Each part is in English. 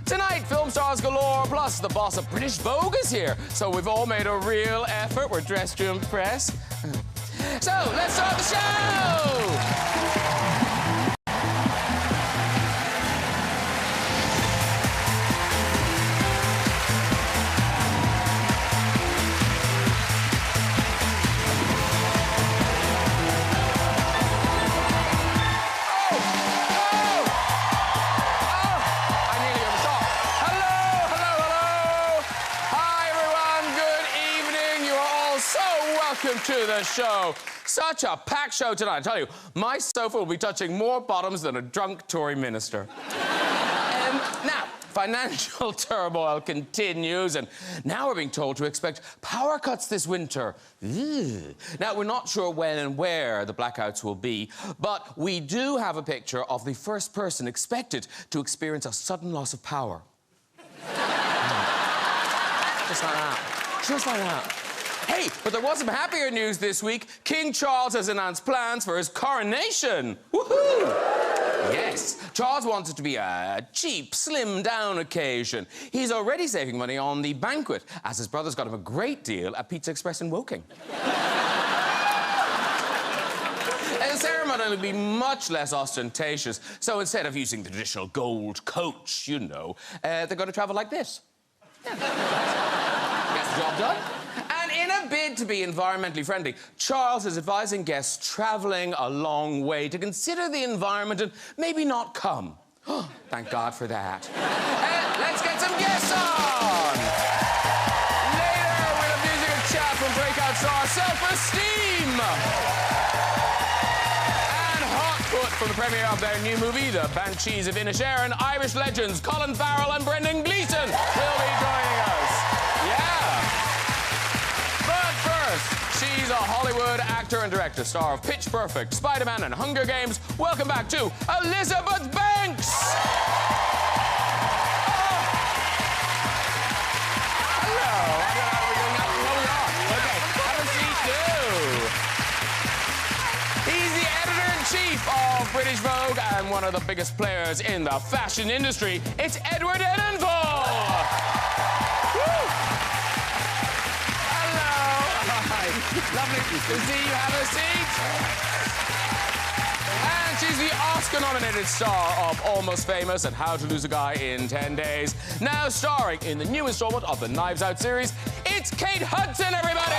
Tonight, film stars galore, plus the boss of British Vogue is here. So we've all made a real effort. We're dressed to impress. So, let's start the show! Welcome to the show. Such a packed show tonight. I tell you, my sofa will be touching more bottoms than a drunk Tory minister. Now, financial turmoil continues, and now we're being told to expect power cuts this winter. Ugh. Now, we're not sure when and where the blackouts will be, but we do have a picture of the first person expected to experience a sudden loss of power. Just like that. Just like that. Hey, but there was some happier news this week. King Charles has announced plans for his coronation. Woohoo! Yes, Charles wants it to be a cheap, slimmed-down occasion. He's already saving money on the banquet, as his brother's got him a great deal at Pizza Express in Woking. The ceremony will be much less ostentatious, so instead of using the traditional gold coach, you know, they're going to travel like this. Yeah. Gets the job done. In a bid to be environmentally friendly, Charles is advising guests travelling a long way to consider the environment and maybe not come. Thank God for that. Let's get some guests on! Later, we'll have music and chat from breakout star Self Esteem! And hot foot from the premiere of their new movie, The Banshees of Inisherin, Irish legends Colin Farrell and Gleeson will be joining us. Yeah! She's a Hollywood actor and director, star of Pitch Perfect, Spider-Man and Hunger Games. Welcome back to Elizabeth Banks! Hello. I don't know how we're doing that. Okay, have a seat, too. He's the editor-in-chief of British Vogue and one of the biggest players in the fashion industry. It's Edward Enninful! Woo! Lovely to see you. Have a seat. And she's the Oscar-nominated star of Almost Famous and How to Lose a Guy in 10 Days. Now starring in the new installment of the Knives Out series, it's Kate Hudson, everybody!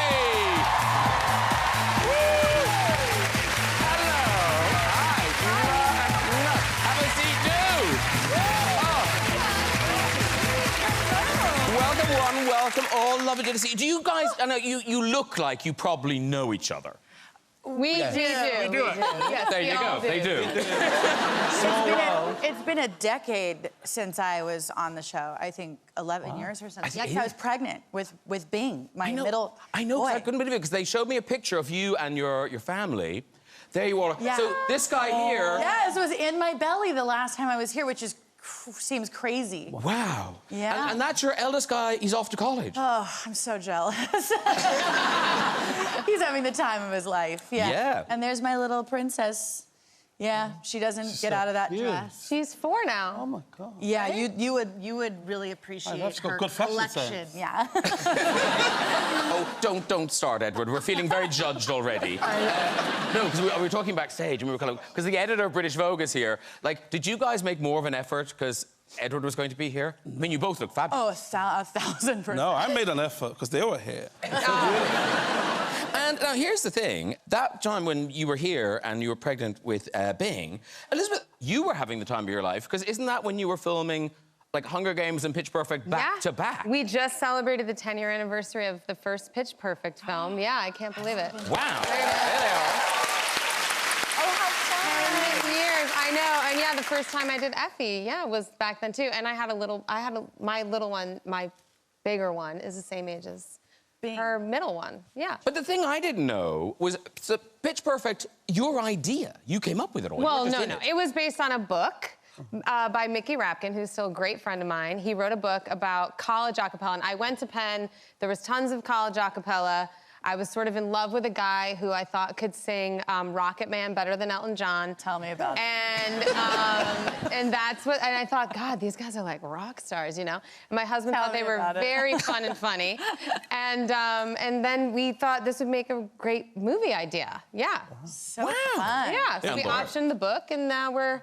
Woo! Hello. Hi. Have a seat, too. Welcome one, welcome all. Lovely to see you. Do you guys, I know you look like you probably know each other. We do. Yes, there you go. They do. It's been a decade since I was on the show. I think 11 years or something. Yeah, 'cause I was pregnant with Bing, my middle I know, boy. I couldn't believe it, because they showed me a picture of you and your family. There you are. Yeah. So this guy here... Yes, it was in my belly the last time I was here, which seems crazy. Wow. Yeah. And that's your eldest guy. He's off to college. Oh, I'm so jealous. He's having the time of his life. Yeah. And there's my little princess. Yeah, she doesn't get out of that dress. She's 4 now. Oh my God. Yeah, you would really appreciate her good fashion collection. sense. Yeah. Oh, don't start, Edward. We're feeling very judged already. No, because we were talking backstage and we were kind of... Because the editor of British Vogue is here. Like, did you guys make more of an effort because Edward was going to be here? I mean, you both look fabulous. Oh, 1,000%. No, I made an effort because they were here. And now, here's the thing. That time when you were here and you were pregnant with Bing, Elizabeth, you were having the time of your life, because isn't that when you were filming, like, Hunger Games and Pitch Perfect back to back? We just celebrated the 10-year anniversary of the first Pitch Perfect film. Yeah, I can't believe it. Wow. There they are. Oh, how fun. 10 years, I know. And yeah, the first time I did Effie, yeah, was back then, too. And I had my little one, my bigger one, is the same age as her middle one, yeah. But the thing I didn't know was, so Pitch Perfect, your idea. You came up with it all. Well, no. It was based on a book by Mickey Rapkin, who's still a great friend of mine. He wrote a book about college a cappella, and I went to Penn. There was tons of college a cappella. I was sort of in love with a guy who I thought could sing Rocket Man better than Elton John. Tell me about it. And that's what, and I thought, God, these guys are like rock stars, you know? And my husband thought they were very fun and funny. And then we thought this would make a great movie idea. Yeah. So fun. Yeah, so we optioned the book, and now we're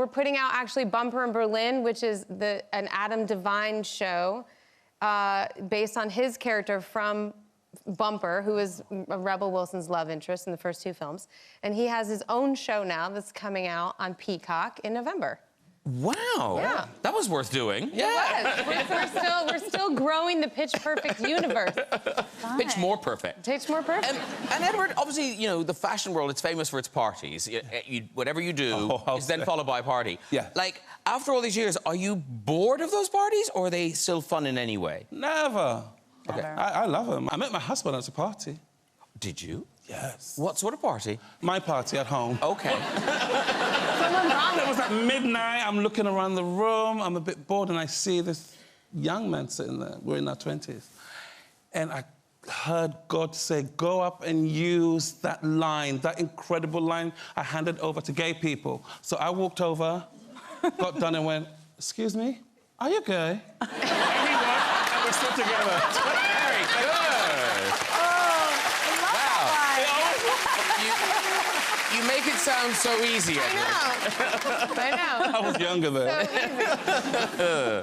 putting out actually Bumper in Berlin, which is an Adam Devine show based on his character from Bumper, who is Rebel Wilson's love interest in the first 2 films. And he has his own show now that's coming out on Peacock in November. Wow. Yeah. That was worth doing. Yeah. We're still growing the Pitch Perfect universe. Pitch more perfect. Pitch more perfect. And Edward, obviously, you know, the fashion world, it's famous for its parties. Whatever you do is then followed by a party. Yeah. Like, after all these years, are you bored of those parties, or are they still fun in any way? Never. Okay. I love them. I met my husband at a party. Did you? Yes. What sort of party? My party at home. Okay. It was at midnight. I'm looking around the room. I'm a bit bored, and I see this young man sitting there. We're in our 20s. And I heard God say, go up and use that line, that incredible line I handed over to gay people. So I walked over, got done, and went, excuse me, are you gay? And he was, and we're still together. Very good. You make it sound so easy, Edward. I know. I was younger then.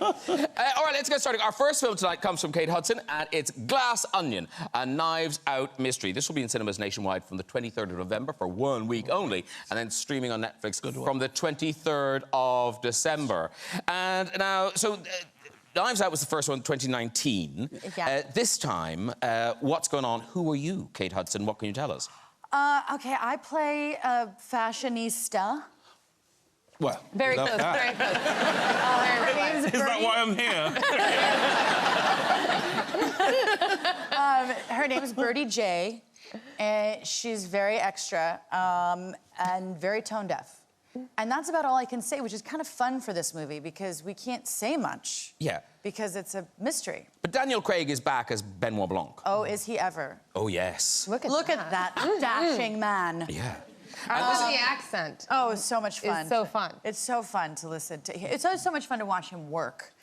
All right, let's get started. Our first film tonight comes from Kate Hudson, and it's Glass Onion, a Knives Out mystery. This will be in cinemas nationwide from the 23rd of November for 1 week only, and then streaming on Netflix from the 23rd of December. And now, Knives Out was the first one in 2019. Yeah. This time, what's going on? Who are you, Kate Hudson? What can you tell us? Okay, I play a fashionista. Well, Very close, very close. Her name's Is that why I'm here? Her name's Birdie J. And she's very extra and very tone deaf. And that's about all I can say, which is kind of fun for this movie because we can't say much. Yeah. Because it's a mystery. But Daniel Craig is back as Benoit Blanc. Oh, is he ever? Oh, yes. Look at that dashing man. Yeah. I love the accent. Oh, it's so much fun. It's so fun. It's so fun to listen to. It's so much fun to watch him work.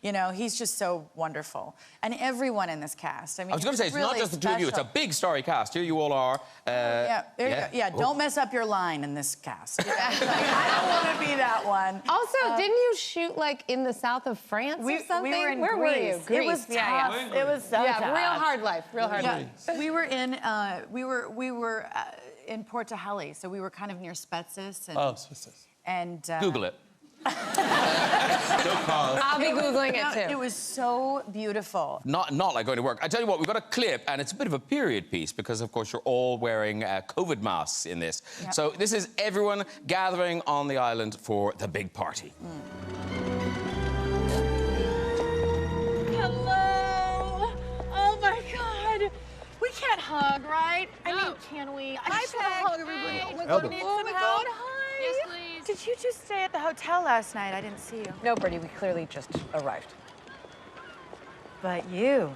You know, he's just so wonderful. And everyone in this cast. I mean, I was going to say, it's really not just the two of you, it's a big starry cast. Here you all are. Yeah, there you go. Yeah, don't mess up your line in this cast. Like, I don't want to be that one. Also, didn't you shoot, like, in the south of France or something? We were in Where Greece. were you? Greece. It was tough. Yeah. It was so tough. Real hard life, real hard life. We were in, we were in Porto Heli, so we were kind of near Spetses. And, Oh, Spetses. And, Google it. I'll be Googling it, too. It was so beautiful. Not like going to work. I tell you what, we've got a clip, and it's a bit of a period piece because, of course, you're all wearing COVID masks in this. Yep. So this is everyone gathering on the island for the big party. Hello! Oh, my God. We can't hug, right? I mean, can we? I just want to hug everybody. Oh, my God. Oh, my God. Hi. Yes, please. Did you just stay at the hotel last night? I didn't see you. No, Bertie, we clearly just arrived. But you.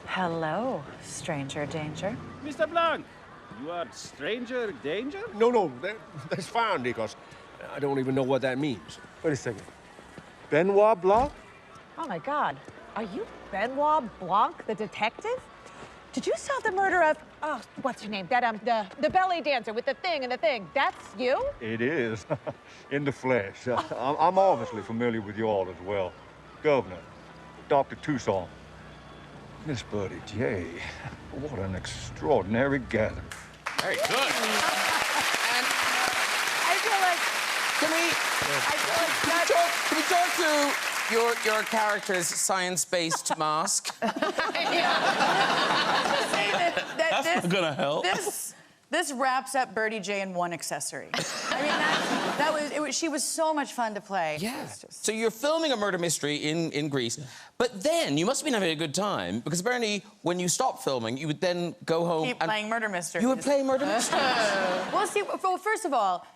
Hello, stranger danger. Mr. Blanc, you are stranger danger? No, that's fine, Nikos. I don't even know what that means. Wait a second. Benoit Blanc? Oh, my God. Are you Benoit Blanc, the detective? Did you solve the murder of, oh, what's her name? That, the belly dancer with the thing and the thing. That's you? It is, in the flesh. I'm obviously familiar with you all as well. Governor, Dr. Tucson, Miss Birdie J. What an extraordinary gathering. Very good. And I feel like... can we talk to your character's science-based mask? That's not gonna help. This wraps up Birdie J in one accessory. I mean, she was so much fun to play. Yeah. So you're filming a murder mystery in Greece, but then you must have been having a good time because apparently when you stopped filming, you would then go home Keep playing murder mysteries. You would play murder mysteries. Well, first of all,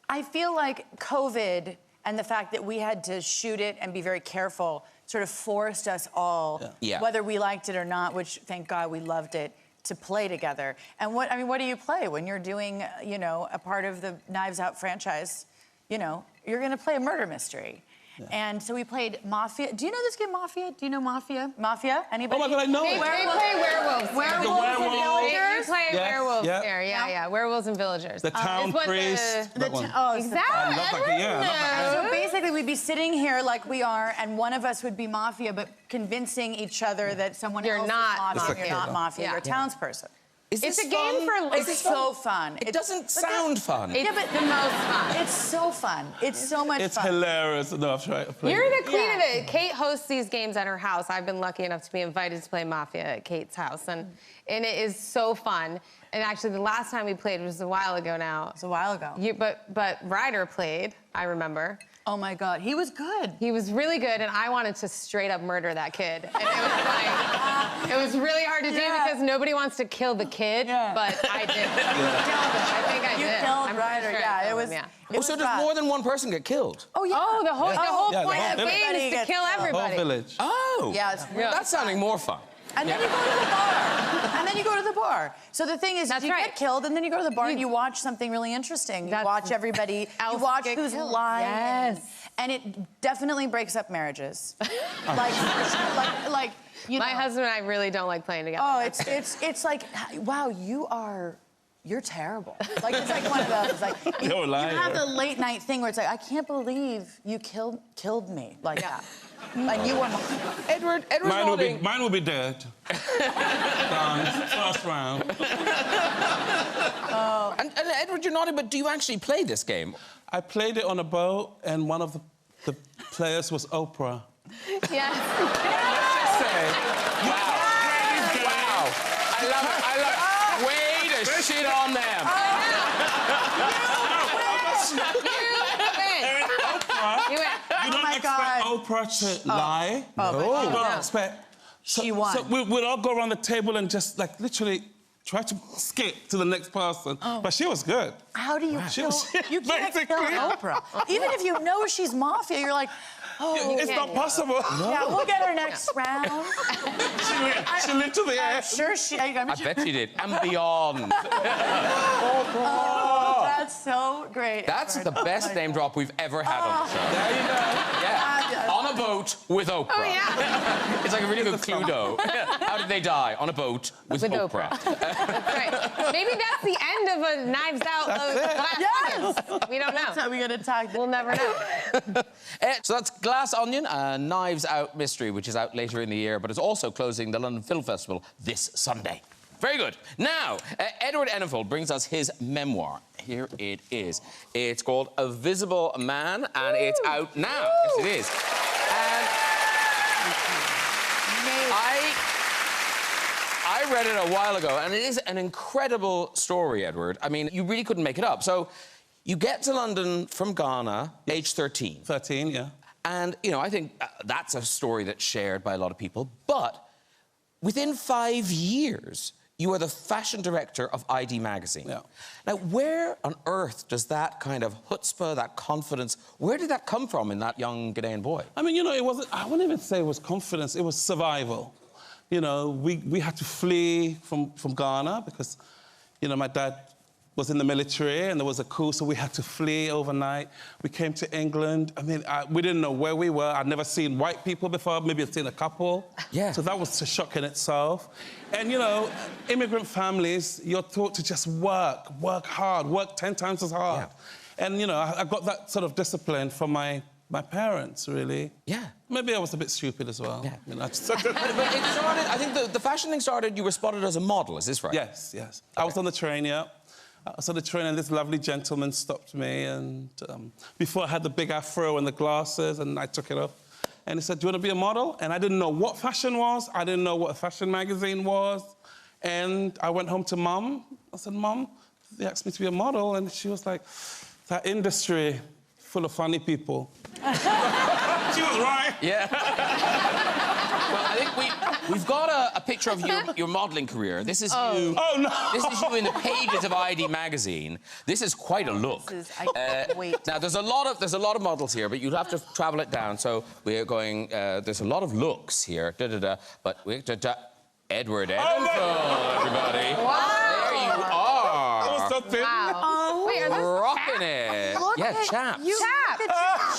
I feel like COVID and the fact that we had to shoot it and be very careful sort of forced us all, whether we liked it or not, which thank God we loved it, to play together. And what do you play when you're doing, you know, a part of the Knives Out franchise? You know, you're gonna play a murder mystery. Yeah. And so we played Mafia. Do you know this game, Mafia? Do you know Mafia? Mafia? Anybody? Oh my God, I know They it. play werewolves. Werewolves and villagers? They play werewolves yeah. there, yeah. Werewolves and villagers. The town priest. That one. Oh, Is that I love that game, yeah, I love that game. So basically, we'd be sitting here like we are, and one of us would be Mafia, but convincing each other that someone You're else not is Mafia. You're Mafia. not Mafia. Yeah. You're a townsperson. Is It's this a game fun? for... It's so fun. It doesn't sound fun. It's the most fun. It's so fun. It's so much It's fun. hilarious. No, I've tried to play You're it. the queen of it. Kate hosts these games at her house. I've been lucky enough to be invited to play Mafia at Kate's house, and it is so fun. And actually, the last time we played was a while ago now. It was a while ago. But Ryder played, I remember. Oh my God, he was good. He was really good, and I wanted to straight up murder that kid. And it was like, it was really hard to do because nobody wants to kill the kid, but I did. I think I did. You killed I'm Ryder, pretty sure I yeah. killed It was. him, It was So does fun. more than one person get killed? Oh yeah. Oh, the whole Yeah, point the of the whole game is to village. kill The whole everybody. village. Oh. Yeah, it's real. That's sounding more fun. And then you go to the bar. And then you go to the bar. So the thing is, That's you right. get killed, and then you go to the bar and you watch something really interesting. You That's- watch everybody. You Else watch get who's killed. lying. Yes. And it definitely breaks up marriages. like you know. My husband and I really don't like playing together. Oh, it's like, wow, you're terrible. Like, it's like one of those. Like, You're a you liar. have the late night thing where it's like, I can't believe you killed me like that. And you were Edward's Mine will be dead. Done. First round. And Edward, you're naughty, but do you actually play this game? I played it on a boat, and one of the players was Oprah. Yes. Wow. I love it. Way to shit on them. You win. You don't my expect God. Oprah to lie. Oh, You don't expect. She won. So we'd all go around the table and just like literally try to skip to the next person. But she was good. How do you She kill? was- You can't kill basically. Oprah. Even if you know she's mafia, you're like, oh, It's not possible. yeah, we'll get her next round. She lived to the I'm end. sure she. I bet you did. And beyond. Oh, that's so great. That's Edward. the best name drop we've ever had on the show. There you go. Yeah. On a boat with Oprah. Oh, yeah. It's like a really good Cluedo. How did they die? On a boat with Oprah. Right. Maybe that's the end of a Knives Out. Yes. We don't know. So we're gonna talk. We'll never know. So that's Glass Onion, a Knives Out mystery, which is out later in the year, but it's also closing the London Film Festival this Sunday. Very good. Now, Edward Enninful brings us his memoir. Here it is. It's called A Visible Man, and it's out now. Yes, it is. And I read it a while ago, and it is an incredible story, Edward. I mean, you really couldn't make it up. So, you get to London from Ghana, age 13. 13, yeah. And, you know, I think that's a story that's shared by a lot of people. But within 5 years, you are the fashion director of ID Magazine. Yeah. Now, where on earth does that kind of chutzpah, that confidence, where did that come from in that young Ghanaian boy? I mean, you know, it wasn't, I wouldn't even say it was confidence, it was survival. You know, we had to flee from Ghana because, you know, my dad was in the military and there was a coup, so we had to flee overnight. We came to England. I mean, we didn't know where we were. I'd never seen white people before, maybe I'd seen a couple. Yeah. So that was a shock in itself. And, you know, immigrant families, you're taught to just work hard, work 10 times as hard. Yeah. And, you know, I got that sort of discipline from my parents, really. Yeah. Maybe I was a bit stupid as well. Yeah. I mean, But it started, I think the fashion thing started, you were spotted as a model, is this right? Yes, yes. I was on the train, yeah. I was on the train and this lovely gentleman stopped me and before I had the big afro and the glasses and I took it off. And he said, do you want to be a model? And I didn't know what fashion was. I didn't know what a fashion magazine was. And I went home to Mum. I said, Mum, they asked me to be a model. And she was like, that industry full of funny people. She was right. Yeah. Well, I think we've got a picture of your modelling career. This is you. Oh, no. This is you in the pages of ID Magazine. This is quite a look. I can't wait. Now, there's a lot of models here, but you'll have to travel it down. So we're going. There's a lot of looks here. But Edward Enninful, everybody. Wow. There you are. I was so thin. Wow. Wait, are those Rocking it. Yeah, chaps.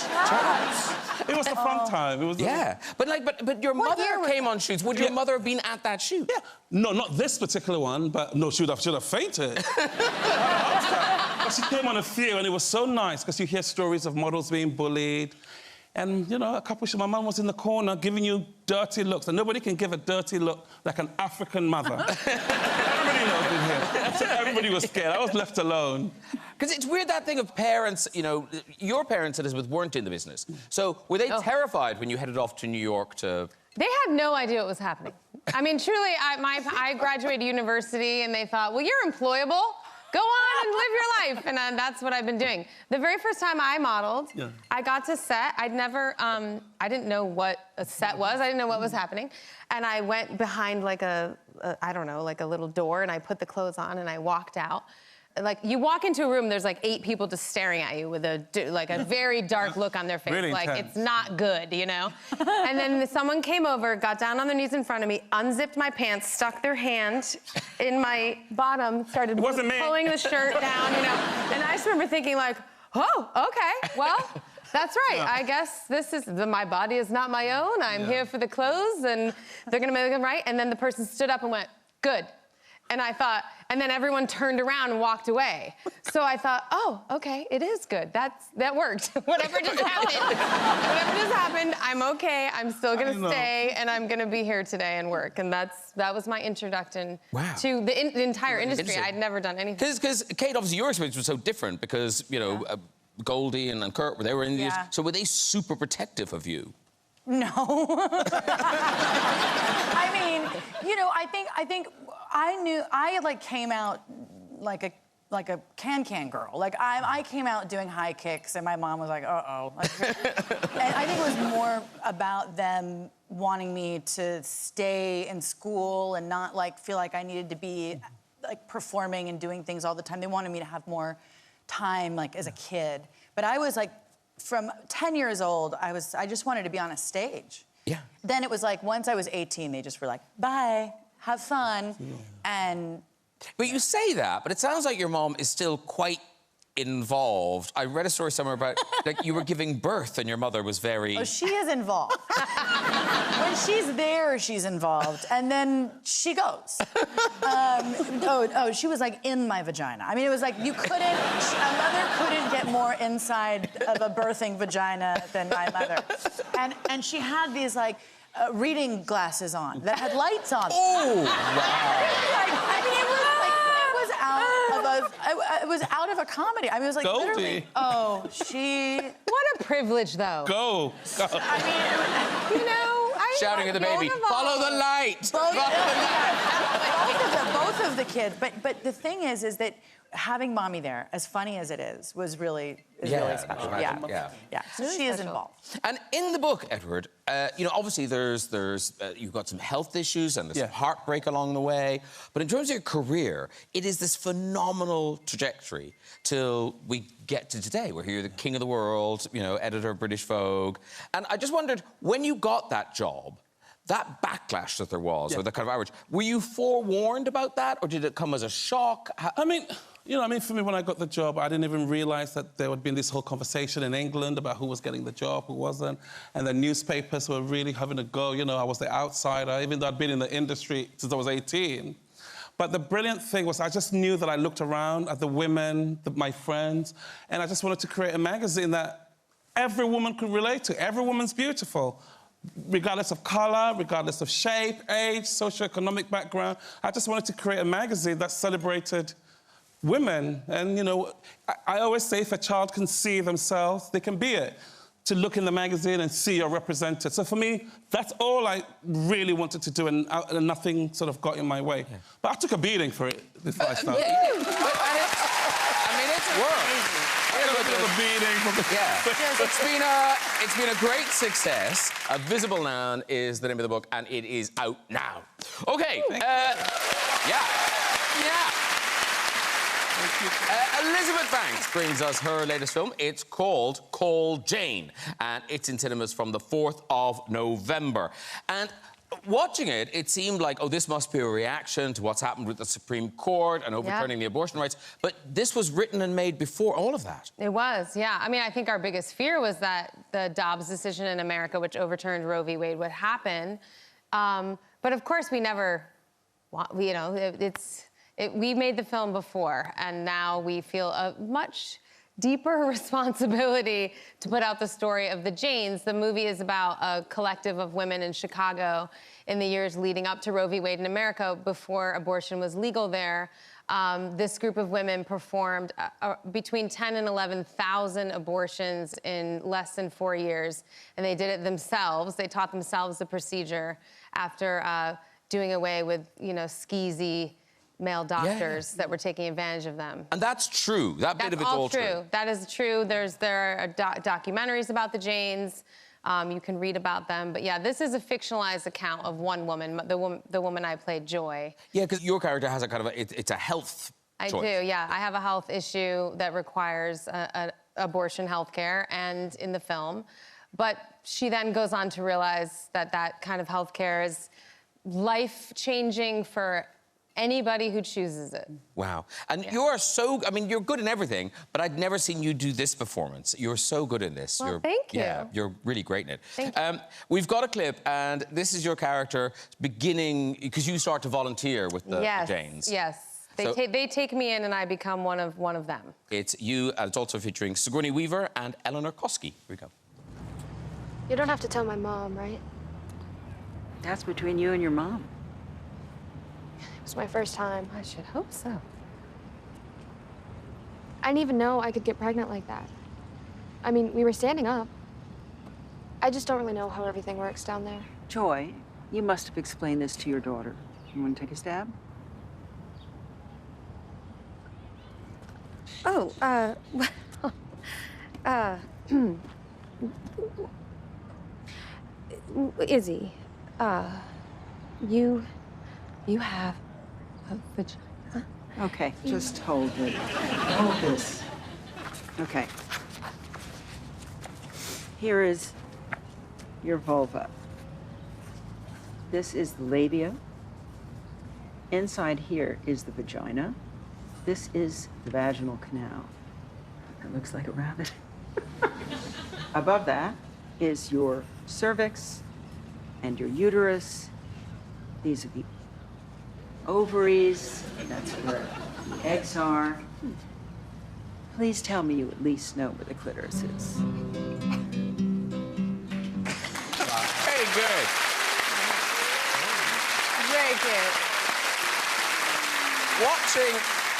Chaps. It was a fun time. It was. Yeah, but your mother came on shoots. Would your mother have been at that shoot? Yeah. No, not this particular one, but no, she would have fainted. But she came on a few, and it was so nice because you hear stories of models being bullied. And, you know, my mum was in the corner giving you dirty looks, and nobody can give a dirty look like an African mother. Everybody knows in here. So everybody was scared. I was left alone. Because it's weird, that thing of parents, you know, your parents, Elizabeth, weren't in the business. So were they terrified when you headed off to New York to... They had no idea what was happening. I mean, truly, I graduated university, and they thought, well, you're employable. Go on and live your life. And that's what I've been doing. The very first time I modeled, I got to set. I'd never, I didn't know what a set was. I didn't know what was happening. And I went behind like I don't know, like a little door, and I put the clothes on, and I walked out. Like, you walk into a room, there's like 8 people just staring at you with a very dark look on their face. Really like, intense. it's not good, you know? And then someone came over, got down on their knees in front of me, unzipped my pants, stuck their hand in my bottom, started pulling the shirt down, you know? And I just remember thinking like, oh, okay, well, that's right. I guess this is, my body is not my own. I'm here for the clothes, and they're gonna make them right. And then the person stood up and went, good. And I thought, and then everyone turned around and walked away. So I thought, oh, okay, it is good. That worked. Whatever just happened, I'm okay. I'm still gonna stay, and I'm gonna be here today and work. And that was my introduction to the entire industry. I'd never done anything. Because Kate, obviously your experience was so different because, you know, Goldie and Kurt, they were in the... So were they super protective of you? No. I mean, you know, I think I like came out like a can girl. Like I came out doing high kicks, and my mom was like, uh-oh. And I think it was more about them wanting me to stay in school and not like feel like I needed to be like performing and doing things all the time. They wanted me to have more time like as a kid. But I was like, from 10 years old, I just wanted to be on a stage. Yeah. Then it was like, once I was 18, they just were like, bye, have fun. And... But you say that, but it sounds like your mom is still quite involved. I read a story somewhere about, like, you were giving birth and your mother was very... Oh, she is involved. When she's there, she's involved, and then she goes. She was, like, in my vagina. I mean, it was like, a mother couldn't get more inside of a birthing vagina than my mother. And she had these, like, reading glasses on that had lights on. Oh, wow. I mean, it was out of a comedy. I mean, it was like literally. Oh, she. What a privilege, though. Go. I mean, you know, shouting at the baby, follow the light. Both of the kids. But the thing is that having mommy there, as funny as it is, was really special. Yeah. So she is involved. And in the book, Edward, you know, obviously there's you've got some health issues and there's some heartbreak along the way. But in terms of your career, it is this phenomenal trajectory till we get to today, where you're the king of the world, you know, editor of British Vogue. And I just wondered, when you got that job, that backlash that there was, or the kind of outrage, were you forewarned about that, or did it come as a shock? I mean, you know, for me, when I got the job, I didn't even realise that there had been this whole conversation in England about who was getting the job, who wasn't, and the newspapers were really having a go. You know, I was the outsider, even though I'd been in the industry since I was 18. But the brilliant thing was I just knew that I looked around at the women, my friends, and I just wanted to create a magazine that every woman could relate to. Every woman's beautiful, regardless of colour, regardless of shape, age, socioeconomic background. I just wanted to create a magazine that celebrated women. And, you know, I always say if a child can see themselves, they can be it. To look in the magazine and see you're represented. So for me, that's all I really wanted to do, and nothing sort of got in my way. But I took a beating for it before I started. I mean, it's work. It's been a great success. Visible Noun is the name of the book, and it is out now. Okay. Elizabeth Banks brings us her latest film. It's called Call Jane, and it's in cinemas from the 4th of November. And Watching it, it seemed like, oh, this must be a reaction to what's happened with the Supreme Court and overturning the abortion rights. But this was written and made before all of that. It was, yeah. I mean, I think our biggest fear was that the Dobbs decision in America, which overturned Roe v. Wade, would happen. But of course, we never, you know, we made the film before, and now we feel a much deeper responsibility to put out the story of the Janes. The movie is about a collective of women in Chicago in the years leading up to Roe v. Wade in America, before abortion was legal there. This group of women performed between 10 and 11,000 abortions in less than 4 years, and they did it themselves. They taught themselves the procedure after doing away with, you know, skeezy male doctors that were taking advantage of them. And that's true. That bit of it's all true. That is true. There are documentaries about the Janes. You can read about them. But yeah, this is a fictionalized account of one woman, the woman I played, Joy. Yeah, because your character has a kind of it's a health choice. I do, yeah. I have a health issue that requires abortion health care, and in the film. But she then goes on to realize that that kind of health care is life-changing for anybody who chooses it. Wow. And you're so, I mean, you're good in everything, but I'd never seen you do this performance. You're so good in this. Well, thank you. Yeah, you're really great in it. Thank you. We've got a clip, and this is your character beginning, because you start to volunteer with the Janes. Yes. They take me in, and I become one of them. It's you, and it's also featuring Sigourney Weaver and Eleanor Koski. Here we go. You don't have to tell my mom, right? That's between you and your mom. It was my first time. I should hope so. I didn't even know I could get pregnant like that. I mean, we were standing up. I just don't really know how everything works down there. Joy, you must have explained this to your daughter. You want to take a stab? Oh, Izzy, you have a vagina. Okay, just hold it. Hold this. Okay. Here is your vulva. This is the labia. Inside here is the vagina. This is the vaginal canal. That looks like a rabbit. Above that is your cervix and your uterus. These are the ovaries. That's where the eggs are. Please tell me you at least know where the clitoris is. Very good. Very good.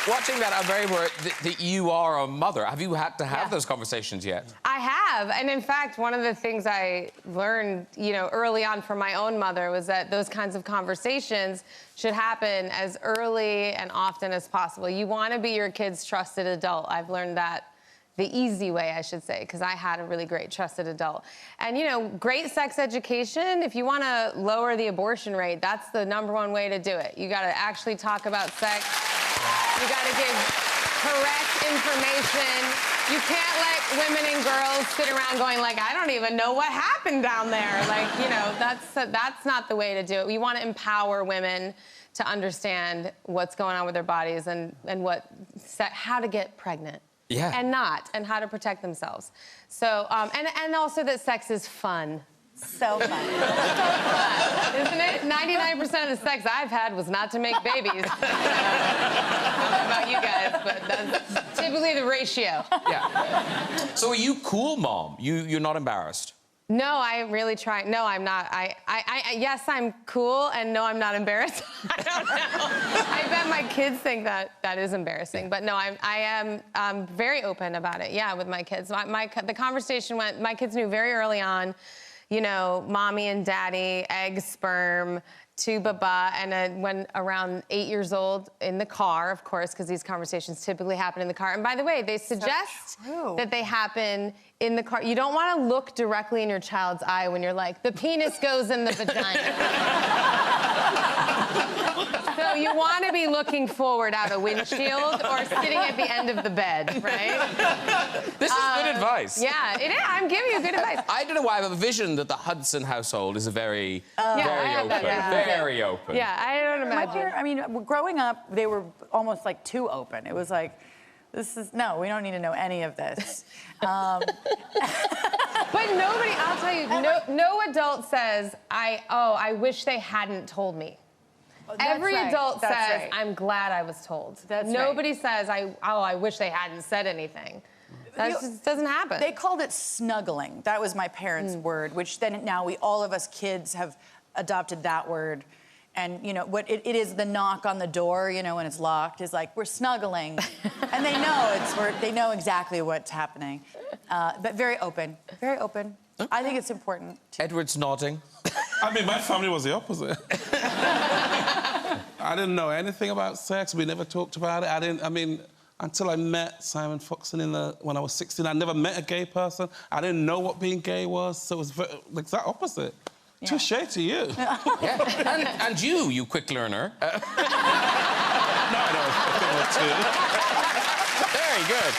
Watching that, I'm very worried that you are a mother. Have you had to have those conversations yet? I have, and in fact, one of the things I learned, you know, early on from my own mother was that those kinds of conversations should happen as early and often as possible. You want to be your kid's trusted adult. I've learned that the easy way, I should say, because I had a really great trusted adult. And, you know, great sex education, if you want to lower the abortion rate, that's the #1 way to do it. You got to actually talk about sex. You got to give correct information. You can't let women and girls sit around going like, I don't even know what happened down there. Like, you know, that's not the way to do it. We want to empower women to understand what's going on with their bodies and how to get pregnant. Yeah. And how to protect themselves. So, and also that sex is fun. So fun. Isn't it? 99% of the sex I've had was not to make babies. I don't know about you guys, but that's typically the ratio. Yeah. So are you cool, Mom? You're not embarrassed? No, I really try. No, I'm not. Yes, I'm cool, and no, I'm not embarrassed. I don't know. I bet my kids think that is embarrassing, but no, I am very open about it. Yeah, with my kids. The conversation went. My kids knew very early on. You know, mommy and daddy, egg, sperm, to baba, and when around 8 years old, in the car, of course, because these conversations typically happen in the car. And by the way, they suggest that they happen in the car. You don't want to look directly in your child's eye when you're like, the penis goes in the vagina. So you want to be looking forward out a windshield or sitting at the end of the bed, right? This is good advice. Yeah, it is. I'm giving you good advice. I don't know why I have a vision that the Hudson household is a very open. Very open. Yeah, I don't imagine. I mean, growing up, they were almost like too open. It was like, no, we don't need to know any of this. But nobody, I'll tell you, no adult says, I wish they hadn't told me. Every adult says, I'm glad I was told. Nobody says, I wish they hadn't said anything. That just doesn't happen. They called it snuggling. That was my parents' word, which then now all of us kids have adopted that word. And, you know, what it is the knock on the door, you know, when it's locked, is like, we're snuggling. And they know they know exactly what's happening. But very open, very open. Okay. I think it's important. Edward's nodding. I mean, my family was the opposite. I didn't know anything about sex. We never talked about it. I mean, until I met Simon Foxon when I was 16, I never met a gay person. I didn't know what being gay was, so it was the exact opposite. Yeah. Touché to you. Yeah. And you quick learner. No, Very good.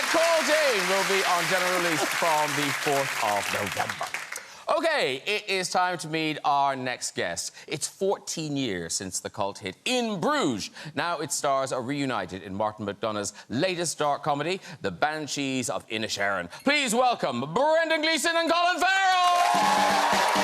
Cole Dane will be on general release from the 4th of November. OK, it is time to meet our next guest. It's 14 years since the cult hit In Bruges. Now its stars are reunited in Martin McDonagh's latest dark comedy, The Banshees of Inisherin. Please welcome Brendan Gleeson and Colin Farrell!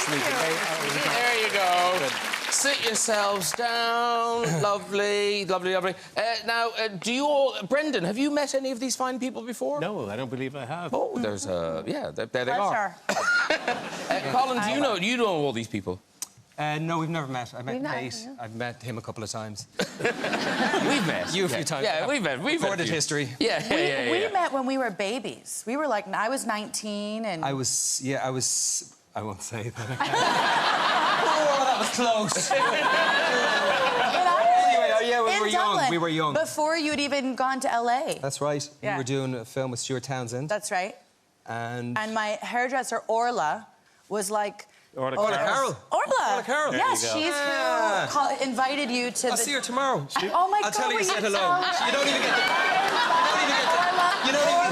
There you go. Sit yourselves down. Lovely, lovely, lovely. Now, do you all... Brendan, have you met any of these fine people before? No, I don't believe I have. Oh, there's yeah, there they are. Colin, do you know all these people? No, we've never met. I met Kate. Yeah. I've met him a couple of times. We've met. You a few times. Yeah, we've met. We've recorded history. Yeah, we met when we were babies. We were like... I was 19 and... I won't say that. Oh, that was close. Anyway, we were young. Dublin, we were young. Before you'd even gone to LA. That's right. Yeah. We were doing a film with Stuart Townsend. That's right. And my hairdresser, Orla, was like... Orla Carroll. Orla Carroll. Yes, she's who invited you to I'll see her tomorrow. Oh, my God. I'll tell her you said hello. You don't even get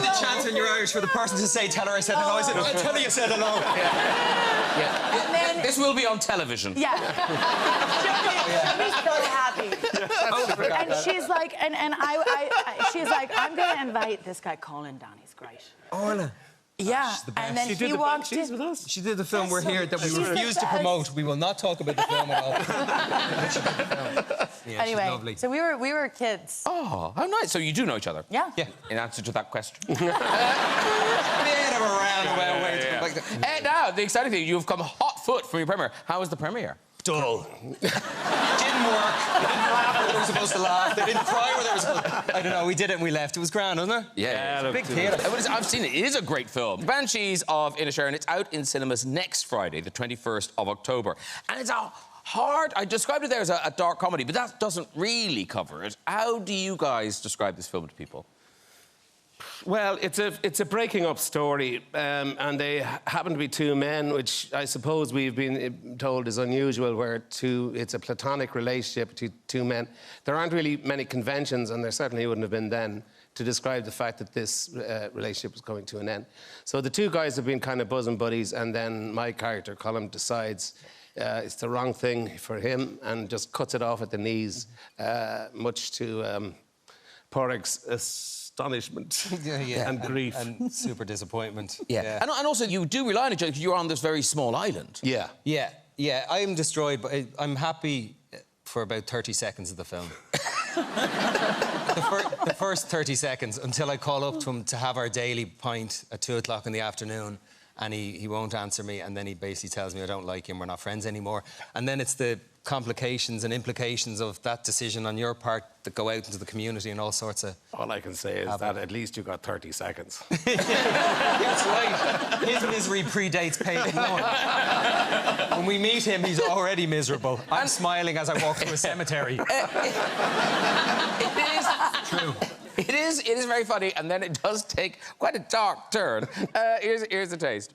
the chance when you're Irish for the person to say, tell her I said hello. I said, I'll tell her you said hello. Yeah. And then... This will be on television. Yeah. She'll be so happy. And she's like, she's like, I'm going to invite this guy Colin down. He's great. Orla. Yeah, and then he walked in with us. She did the film We're Here that we refuse to promote. We will not talk about the film at all. Yeah, anyway, she's lovely. So we were kids. Oh, how nice. So you do know each other? Yeah. In answer to that question. Now, the exciting thing, you've come hot foot from your premiere. How was the premiere? Dull. It didn't work. They didn't laugh where they were supposed to laugh. They didn't cry where they were supposed to... I don't know, we did it and we left. It was grand, wasn't it? Yeah, it's a big theatre. I've seen it. It is a great film. Banshees of Inisherin. It's out in cinemas next Friday, the 21st of October. And it's a hard... I described it there as a dark comedy, but that doesn't really cover it. How do you guys describe this film to people? Well, it's a breaking up story, and they happen to be two men, which I suppose we've been told is unusual, where it's a platonic relationship to two men. There aren't really many conventions, and there certainly wouldn't have been then, to describe the fact that this relationship was coming to an end. So the two guys have been kind of bosom buddies, and then my character, Colin, decides it's the wrong thing for him and just cuts it off at the knees, much to Porrick's astonishment and grief. And super disappointment. Yeah. And also, you do rely on each other because you're on this very small island. Yeah. I'm destroyed, but I'm happy for about 30 seconds of the film. the first 30 seconds, until I call up to him to have our daily pint at 2 o'clock in the afternoon. and he won't answer me, and then he basically tells me I don't like him, we're not friends anymore. And then it's the complications and implications of that decision on your part that go out into the community and all sorts of... All I can say is that at least you got 30 seconds. That's right. His misery predates Peyton Lord. When we meet him, he's already miserable. I'm smiling as I walk through a cemetery. It is true. It is very funny, and then it does take quite a dark turn. Here's a taste.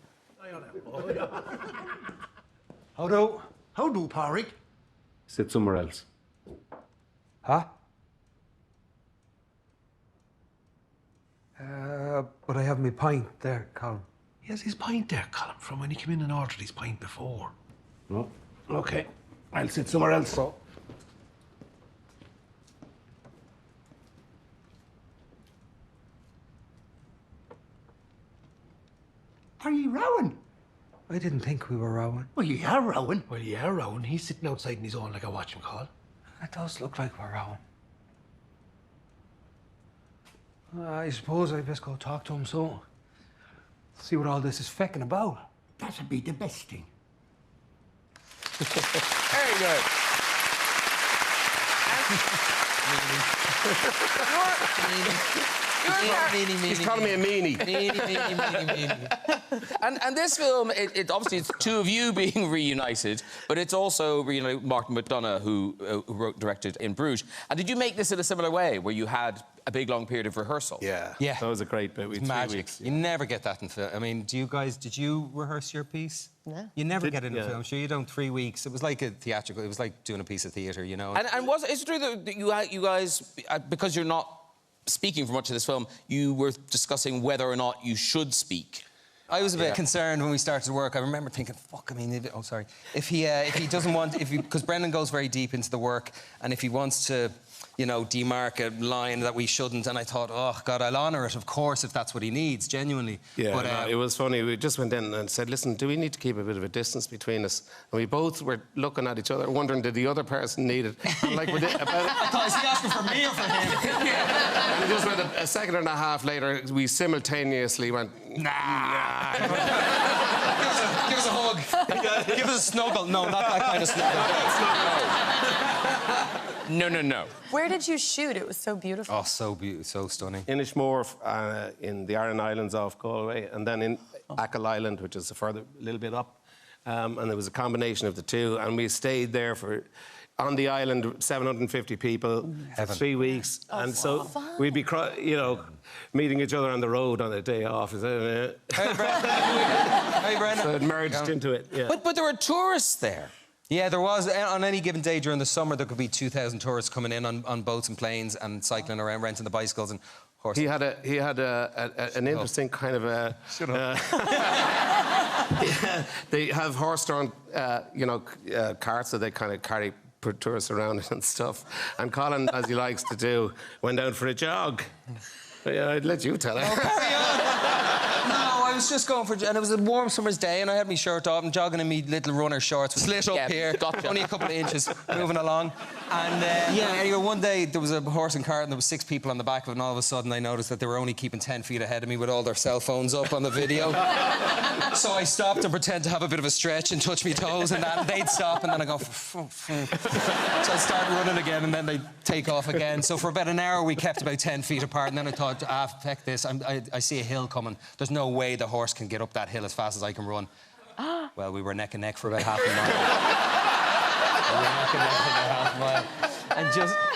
How do, Pádraig? Sit somewhere else. Huh? But I have my pint there, Colin. He has his pint there, Colin, from when he came in and ordered his pint before. No. OK. I'll sit somewhere else. So. Are you rowing? I didn't think we were rowing. Well, you are rowing. Well, you are rowing. He's sitting outside in his own like I watch him call. It does look like we're rowing. I suppose I best go talk to him so. See what all this is fecking about. That'd be the best thing. Very good. He's calling me a meanie. And this film, it obviously it's two of you being reunited, but it's also Martin McDonagh who directed In Bruges. And did you make this in a similar way, where you had a big long period of rehearsal? Yeah. That was a great bit. It's magic. You never get that in film. I mean, did you rehearse your piece? No. You never get it in film. Sure, you don't 3 weeks. It was like a theatrical. It was like doing a piece of theatre, you know. And is it true that you guys, because you're not speaking for much of this film, you were discussing whether or not you should speak? I was a bit concerned when we started work. I remember thinking, fuck, I mean, if he doesn't want, because Brendan goes very deep into the work, and if he wants to, demark a line that we shouldn't, and I thought, oh, God, I'll honour it, of course, if that's what he needs, genuinely. Yeah, but, it was funny. We just went in and said, listen, do we need to keep a bit of a distance between us? And we both were looking at each other, wondering, did the other person need it? And like, I thought, is he asking for me or for him? And we just went a second and a half later, we simultaneously went, nah. Give us a hug. Give us a snuggle. No, not that kind of snuggle. No. Where did you shoot? It was so beautiful. Oh, so beautiful, so stunning. Inishmore, in the Aran Islands off Galway, and then in Achill Island, which is a little bit up. And there was a combination of the two, and we stayed there on the island, 750 people, for 3 weeks. And so we'd be, meeting each other on the road on a day off. Is that it? Hey, Brendan. Hey, Brendan. So it merged into it, yeah. But there were tourists there. Yeah, there was. On any given day during the summer, there could be 2,000 tourists coming in on boats and planes and cycling around, renting the bicycles and horses. He had an interesting kind of a... Shut up. Yeah, they have horse-drawn, carts that they kind of carry tourists around and stuff. And Colin, as he likes to do, went out for a jog. Yeah, I'd let you tell it. Oh, carry on. No, I was just going for... And it was a warm summer's day, and I had my shirt off and jogging in my little runner shorts with slit up here. Only a couple of inches, moving along. And, anyway, one day there was a horse and cart, and there was 6 people on the back of it, and all of a sudden I noticed that they were only keeping 10 feet ahead of me with all their cell phones up on the video. So I stopped and pretend to have a bit of a stretch and touch my toes, and they'd stop, and then I go... So I start running again, and then they'd take off again. So for about an hour, we kept about 10 feet apart, and then I thought, feck this, I see a hill coming. There's no way the horse can get up that hill as fast as I can run. Well, we were neck and neck for about half a mile. And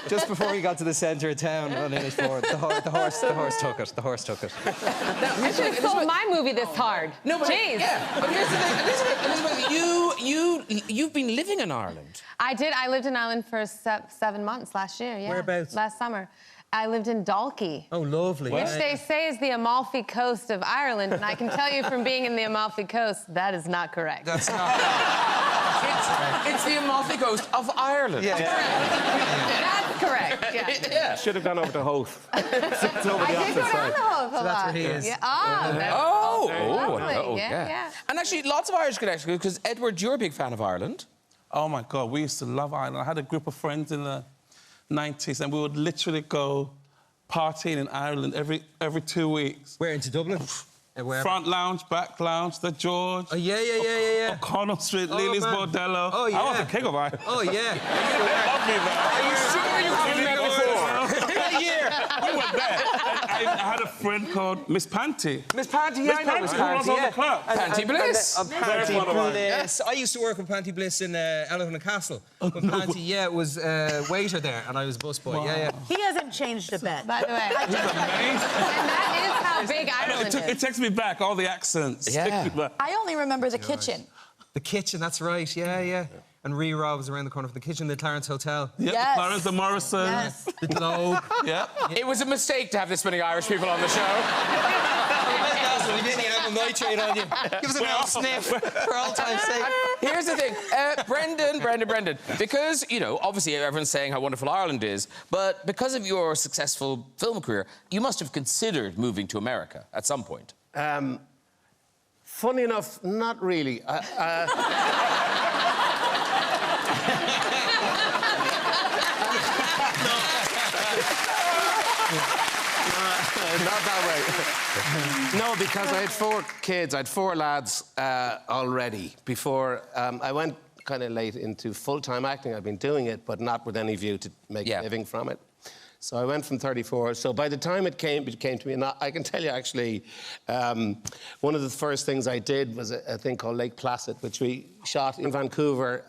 just before we got to the centre of town on Inishmore, the horse took it. The horse took it. I should have sold my movie this hard. No, but jeez. Yeah, but here's the thing, Elizabeth, you've been living in Ireland. I did. I lived in Ireland for 7 months last year. Yeah. Whereabouts? Last summer. I lived in Dalkey. Oh, lovely. Which they say is the Amalfi Coast of Ireland, and I can tell you from being in the Amalfi Coast, that is not correct. That's not correct. It's the Amalfi Coast of Ireland. Yeah. That's correct. Yeah. Should have gone over to Hoth. I did go down the Hoth a lot. That's where he is. Yeah. Yeah. And actually, lots of Irish connections, because Edward, you're a big fan of Ireland. Oh, my God, we used to love Ireland. I had a group of friends in the 90s, and we would literally go partying in Ireland every 2 weeks. Where, into Dublin? Wherever. Front lounge, back lounge, the George. Oh, yeah. O'Connell Street, Oh, Lily's man. Bordello. Oh, yeah. I was a king of it. Oh, yeah. They love me there. Are you sure you haven't met before? We were there. I had a friend called Miss Panty. Miss Panty, yeah, I know Miss Who runs Panty, all yeah. the club. Panty Bliss. Panty Bliss. I used to work with Panty Bliss in Elephant and Castle. But Panty, was waiter there, and I was busboy. Yeah. He hasn't changed a bit. By the way. And that is how big Ireland It is. takes me back, all the accents. Yeah. I only remember the kitchen. The kitchen, that's right, yeah. And Ree-Rob was around the corner from the kitchen, the Clarence Hotel. Yeah, Yes. Clarence, the Morrison. Yes. The Globe. Yeah. It was a mistake to have this many Irish people on the show. We didn't even have a nitrate on you. Give us a little sniff for all time's sake. Here's the thing, Brendan, because, you know, obviously everyone's saying how wonderful Ireland is, but because of your successful film career, you must have considered moving to America at some point. Funny enough, not really. Not that way. No, because I had 4 kids. I had 4 lads already before I went kind of late into full-time acting. I've been doing it, but not with any view to make a living from it. So I went from 34. So by the time it came to me, and I can tell you actually, one of the first things I did was a thing called Lake Placid, which we shot in Vancouver.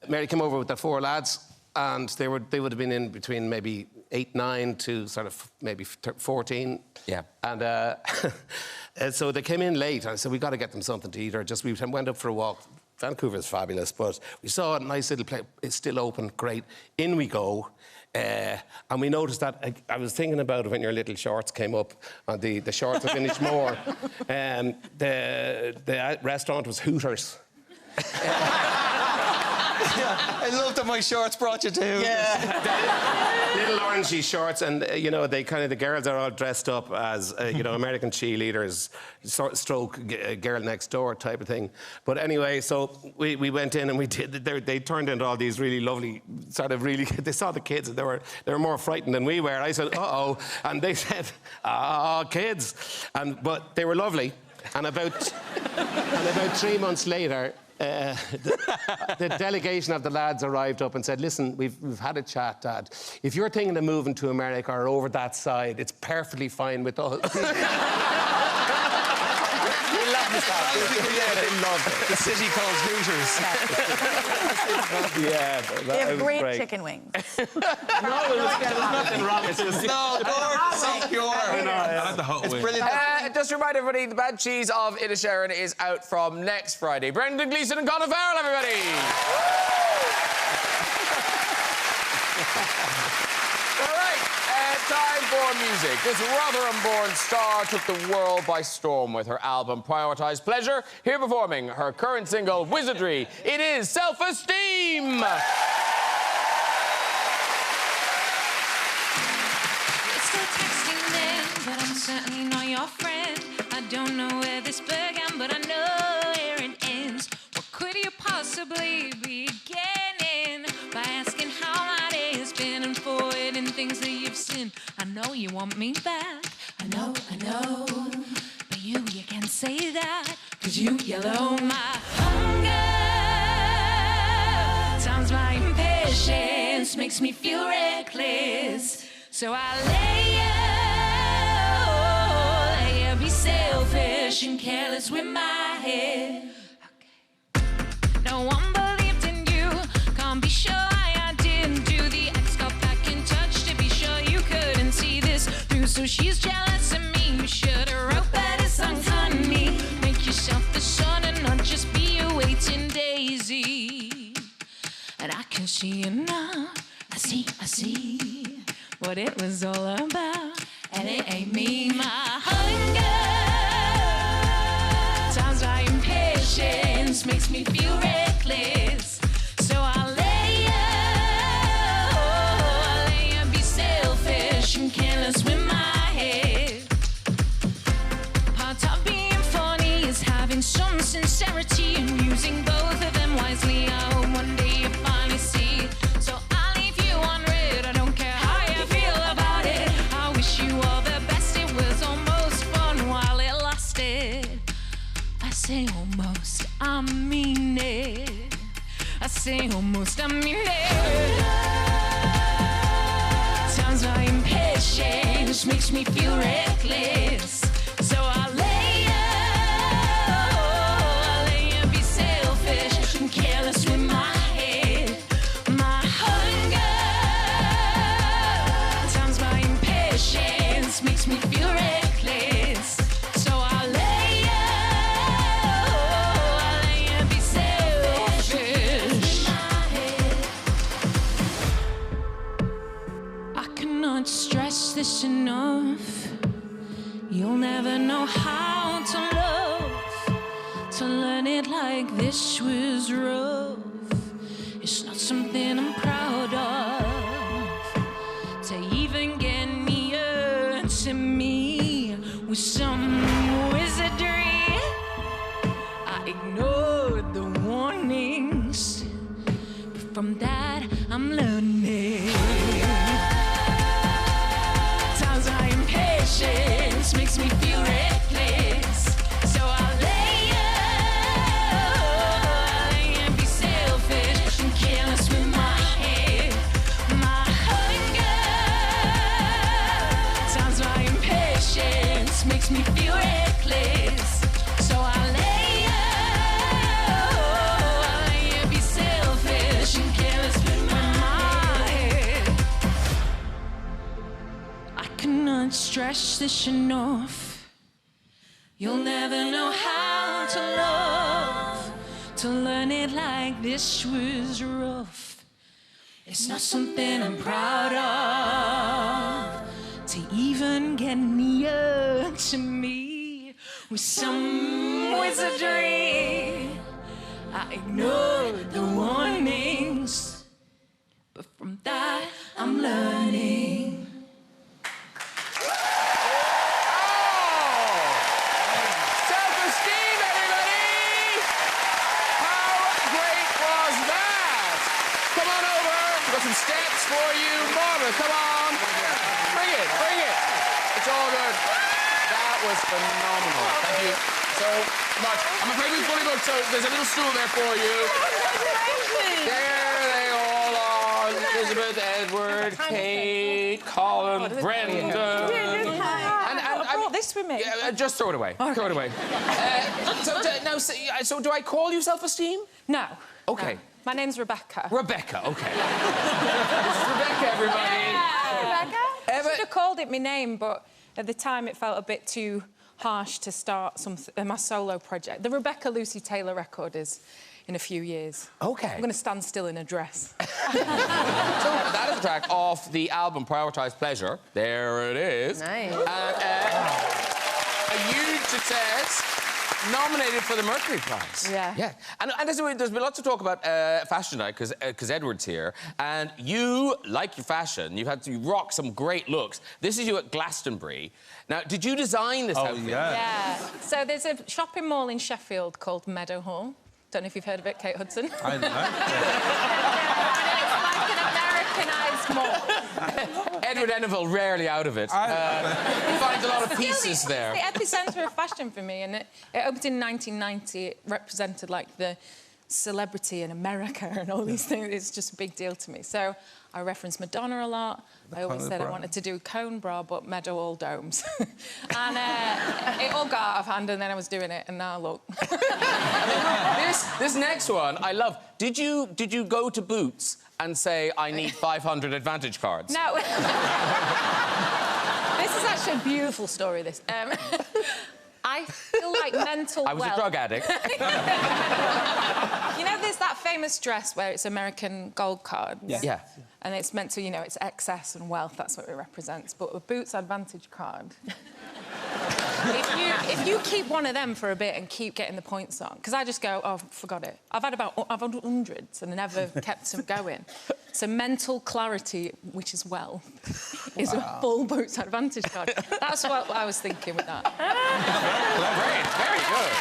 Mary came over with the 4 lads, and they would have been in between maybe 8, 9 to sort of maybe 14. Yeah. And so they came in late. I said, we got to get them something to eat, or just we went up for a walk. Vancouver's fabulous, but we saw a nice little place. It's still open, great. In we go. And we noticed that, I was thinking about it when your little shorts came up on the shorts of Inishmore. The restaurant was Hooters. I love that my shorts brought you to. Yeah. Little orangey shorts, and you know, the girls are all dressed up as you know, American cheerleaders, stroke girl next door type of thing. But anyway, so we went in and we did. They turned into all these really lovely, sort of really. They saw the kids and they were more frightened than we were. I said, "Uh-oh," and they said, "Ah, kids," but they were lovely. And about 3 months later. The delegation of the lads arrived up and said, listen, we've had a chat, Dad. If you're thinking of moving to America or over that side, it's perfectly fine with us. They loved it. The city called Hooters. Yeah, They have great chicken wings. There's nothing wrong. It's just... No, gorgeous, so pure. I like the hot It's wing. brilliant. Just to remind everybody, The Banshees of Inisherin is out from next Friday. Brendan Gleeson and Colin Farrell, everybody! All right, time for music. This Rotherham-born star took the world by storm with her album Prioritise Pleasure. Here performing her current single, Wizardry, it is Self Esteem! But I'm certainly not your friend. I don't know where this began, but I know where it ends. What could you possibly be getting by asking how my day has been and forwarding things that you've seen? I know you want me back. I know. But you can't say that, 'cause you yellow my hunger. Times my impatience makes me feel reckless. So I lay you, be selfish and careless with my head. Okay. No one believed in you, can't be sure I didn't do. The ex got back in touch to be sure you couldn't see this through. So she's jealous of me, you should have wrote better songs, honey. Make yourself the sun and not just be a waiting daisy. And I can see you now, I see what it was all about, and it ain't me. My hunger, times my impatience makes me feel reckless. So I'll lay you, be selfish and careless with my head. Part of being funny is having some sincerity and using both of them wisely. I hope one day you finally see. So I'll leave you on red. I don't care how you feel about it. I wish you all the best. It was almost fun while it lasted. say almost a minute. Times my impatience makes me feel reckless. So I'll lay and be selfish and careless with my head. My hunger. Times my impatience makes me feel reckless. So I'll lay and be selfish. I cannot stress this enough. You'll never know how to love. To learn it like this was rough. It's not something I'm proud of. To even get near to me with some wizardry. I ignored the warnings, but from that I'm learning. Times my impatience makes me feel reckless. So I'll lay and be selfish and careless with my head. My hunger. Times my impatience makes me feel reckless. So I'll lay and be selfish and careless with my head. I cannot stress this enough. You'll never know how to love. To learn it like this was rough. It's not something I'm proud of. To even get near to me with some wizardry. I ignored the warnings, but from that I'm learning. Self-esteem, everybody! How great was that? Come on over. We've got some steps for you. Marvin, come on. Bring it, bring it. It's all good. That was phenomenal. Thank you so much. I'm afraid we've fully booked, so there's a little stool there for you. There they all are. Elizabeth, Edward, Kate, Colin, Brendan. I brought this with me. Just throw it away. Okay. Throw it away. So do I call you Self-Esteem? No. Okay. No. My name's Rebecca. Rebecca, okay. This is Rebecca, everybody. Rebecca? I should have called it my name, but at the time it felt a bit too harsh to start my solo project. The Rebecca Lucy Taylor record is in a few years. Okay. I'm going to stand still in a dress. So that is a track off the album Prioritise Pleasure. There it is. Nice. A huge success. Nominated for the Mercury Prize. Yeah. Yeah. And there's been lots of talk about fashion tonight because Edward's here. And you, like your fashion, you rock some great looks. This is you at Glastonbury. Now, did you design this outfit? Yeah. So there's a shopping mall in Sheffield called Meadowhall. Don't know if you've heard of it, Kate Hudson. I know. It's like an Americanised mall. Edward Enninful rarely out of it. You find a lot of pieces there. It's the epicentre of fashion for me, and it opened in 1990. It represented, like, the celebrity in America and all these things. It's just a big deal to me. So I reference Madonna a lot. I always said I wanted to do cone bra, but Meadowhall domes. And it all got out of hand, and then I was doing it, and now look. This next one, I love. Did you go to Boots and say, I need 500 Advantage cards? No. This is actually a beautiful story, this. I feel like mental I was a drug addict. You know, there's that famous dress where it's American gold cards? Yeah. And it's meant to, you know, it's excess and wealth, that's what it represents. But a Boots Advantage card... if you keep one of them for a bit and keep getting the points on, because I just go, oh, forgot it. I've had hundreds and never kept them going. So mental clarity, which is wealth, is a full Boots Advantage card. That's what I was thinking with that. Great, very good.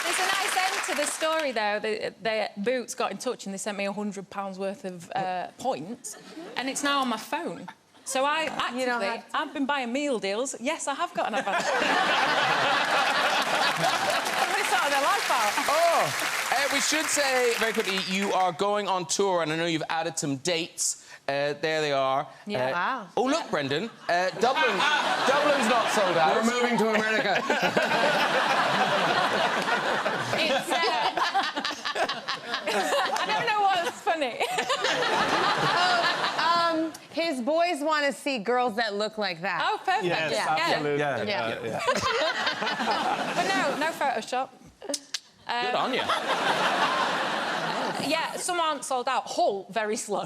There's a nice end to the story, though. The Boots got in touch and they sent me £100 worth of points, and it's now on my phone. So I've been buying meal deals. Yes, I have got an advantage. It's out of their life Oh, we should say very quickly, you are going on tour, and I know you've added some dates. There they are. Yeah. Wow. Oh, look, Brendan. Dublin's not sold out. We're moving to America. It's, I don't know what's funny. His boys want to see girls that look like that. Oh, perfect. Yes, yeah. absolutely. Yeah. But no Photoshop. Good on you. Yeah, some aren't sold out. Hull, very slow.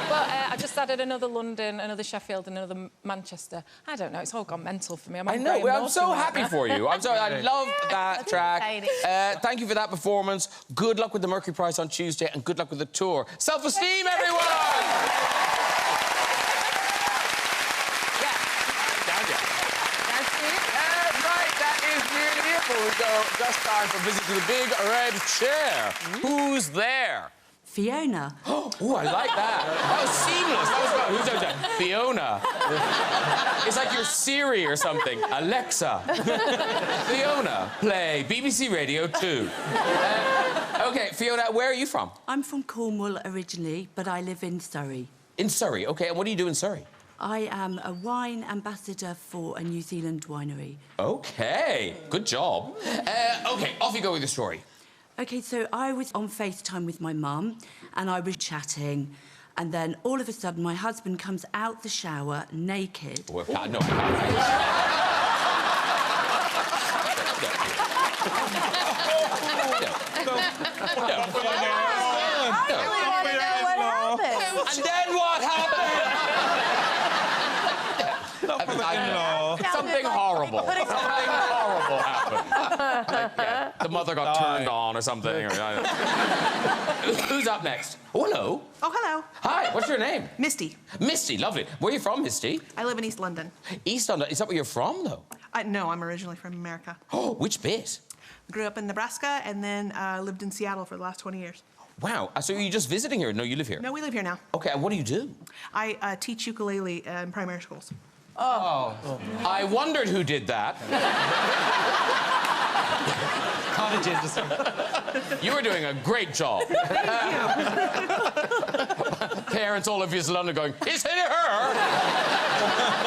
But I just added another London, another Sheffield, and another Manchester. I don't know, it's all gone mental for me. I know, I'm so happy for you. I'm sorry, I love that track. Thank you for that performance. Good luck with the Mercury Prize on Tuesday, and good luck with the tour. Self Esteem, everyone! We go just time for a visit to the big red chair. Who's there? Fiona. Oh, I like that. That was seamless. Who's that? Fiona. It's like you're Siri or something. Alexa. Fiona, play BBC Radio 2. OK, Fiona, where are you from? I'm from Cornwall originally, but I live in Surrey. In Surrey, OK. And what do you do in Surrey? I am a wine ambassador for a New Zealand winery. OK, good job. OK, off you go with your story. OK, so I was on FaceTime with my mum, and I was chatting, and then all of a sudden my husband comes out the shower naked. Oh, I can't. No, I can't. And then what happened? Something horrible. Something horrible happened. Like, the mother got turned on or something. Who's up next? Oh, hello. Oh, hello. Hi, what's your name? Misty. Misty, lovely. Where are you from, Misty? I live in East London. East London? Is that where you're from, though? No, I'm originally from America. Oh, which bit? Grew up in Nebraska and then lived in Seattle for the last 20 years. Wow. So are you just visiting here? No, you live here? No, we live here now. OK, and what do you do? I teach ukulele in primary schools. Oh. I wondered who did that. You were doing a great job. Parents all over East London going, is it her?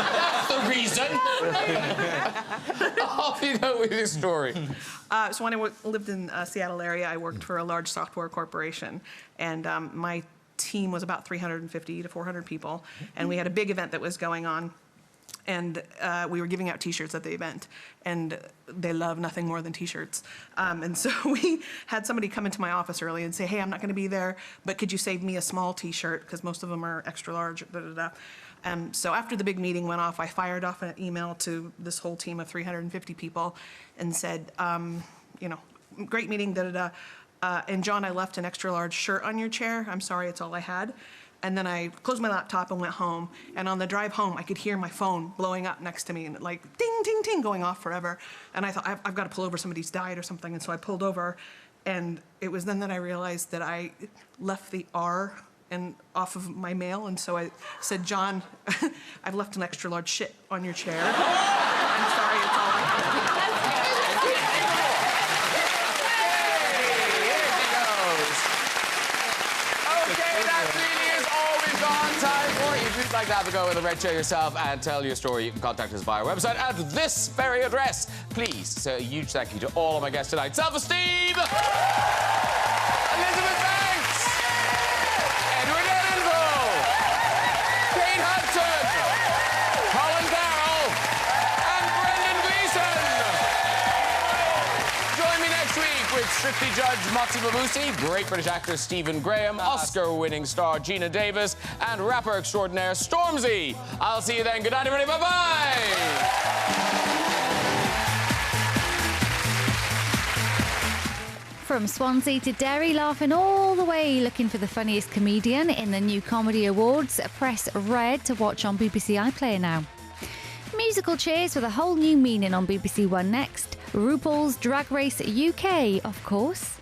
That's the reason. Off you go with your story. So when I lived in Seattle area, I worked for a large software corporation, and my team was about 350 to 400 people, and we had a big event that was going on. And we were giving out T-shirts at the event, and they love nothing more than T-shirts. And so we had somebody come into my office early and say, hey, I'm not going to be there, but could you save me a small T-shirt, because most of them are extra large, So after the big meeting went off, I fired off an email to this whole team of 350 people and said, you know, great meeting, and John, I left an extra large shirt on your chair. I'm sorry, it's all I had. And then I closed my laptop and went home. And on the drive home, I could hear my phone blowing up next to me and like ding, ding, ding going off forever. And I thought, I've got to pull over, somebody's died or something. And so I pulled over. And it was then that I realized that I left the R off of my mail. And so I said, John, I've left an extra large shit on your chair. I'm sorry, it's all I had. If you'd like to have a go with the red chair yourself and tell your story, you can contact us via our website at this very address. Please, so a huge thank you to all of my guests tonight. Self Esteem! Elizabeth Banks! Edward Enninful! Kate Hudson! Colin Farrell! And Brendan Gleeson! Join me next week with Strictly Judge Motsi Babusi, great British actor Stephen Graham, Oscar-winning star Gina Davis, and rapper extraordinaire Stormzy. I'll see you then. Good night, everybody. Bye-bye! From Swansea to Derry, laughing all the way, looking for the funniest comedian in the new Comedy Awards. Press red to watch on BBC iPlayer now. Musical chairs with a whole new meaning on BBC One next. RuPaul's Drag Race UK, of course.